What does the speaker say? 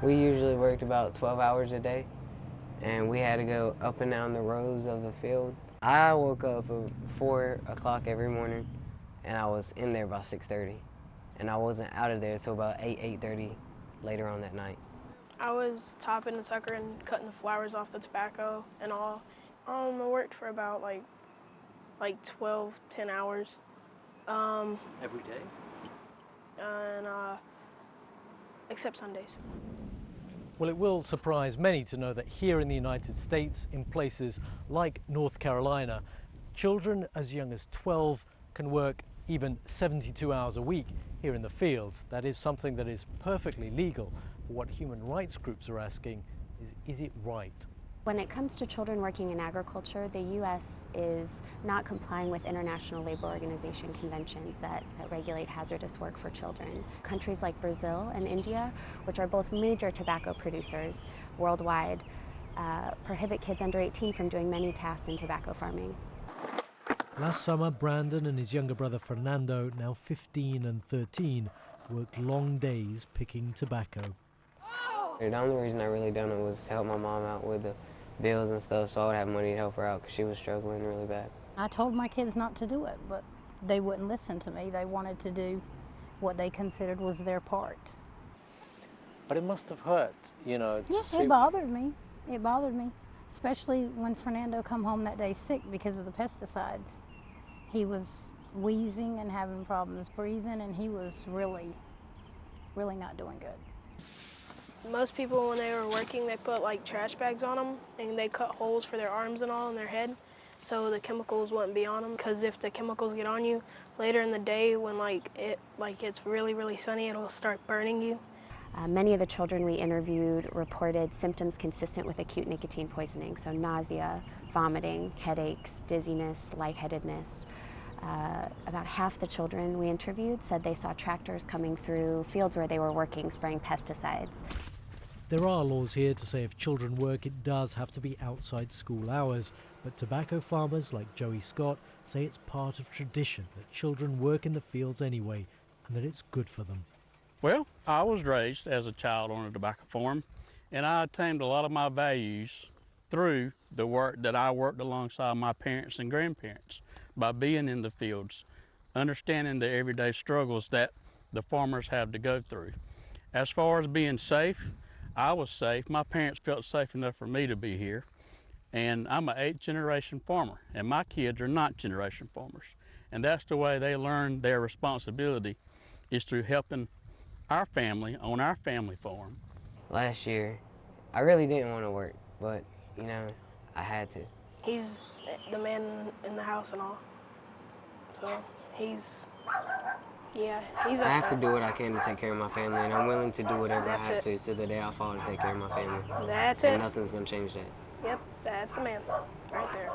We usually worked about 12 hours a day, and we had to go up and down the rows of the field. I woke up at 4 o'clock every morning, and I was in there by 6:30, and I wasn't out of there until about 8:30 later on that night. I was topping the sucker and cutting the flowers off the tobacco and all. I worked for about like 12, 10 hours. Every day? And except Sundays. Well, it will surprise many to know that here in the United States, in places like North Carolina, children as young as 12 can work even 72 hours a week here in the fields. That is something that is perfectly legal. But what human rights groups are asking is it right? When it comes to children working in agriculture, the U.S. is not complying with International Labor Organization conventions that regulate hazardous work for children. Countries like Brazil and India, which are both major tobacco producers worldwide, prohibit kids under 18 from doing many tasks in tobacco farming. Last summer, Brandon and his younger brother Fernando, now 15 and 13, worked long days picking tobacco. The only reason I really done it was to help my mom out with the bills and stuff, so I would have money to help her out because she was struggling really bad. I told my kids not to do it, but they wouldn't listen to me. They wanted to do what they considered was their part. But it must have hurt, you know. Yes, it bothered me. It bothered me, especially when Fernando come home that day sick because of the pesticides. He was wheezing and having problems breathing, and he was really not doing good. Most people, when they were working, they put like trash bags on them, and they cut holes for their arms and all in their head, so the chemicals wouldn't be on them. Because if the chemicals get on you later in the day, when it's really sunny, it'll start burning you. Many of the children we interviewed reported symptoms consistent with acute nicotine poisoning, so nausea, vomiting, headaches, dizziness, lightheadedness. About half the children we interviewed said they saw tractors coming through fields where they were working, spraying pesticides. There are laws here to say if children work, it does have to be outside school hours. But tobacco farmers like Joey Scott say it's part of tradition that children work in the fields anyway, and that it's good for them. Well, I was raised as a child on a tobacco farm, and I attained a lot of my values through the work that I worked alongside my parents and grandparents by being in the fields, understanding the everyday struggles that the farmers have to go through. As far as being safe, I was safe. My parents felt safe enough for me to be here. And I'm an 8th generation farmer, and my kids are 9th generation farmers. And that's the way they learn their responsibility, is through helping our family on our family farm. Last year, I really didn't want to work, but, you know, I had to. He's the man in the house and all, so he's I have to do what I can to take care of my family, and I'm willing to do whatever I have to the day I fall to take care of my family. That's it. And nothing's going to change that. Yep, that's the man right there.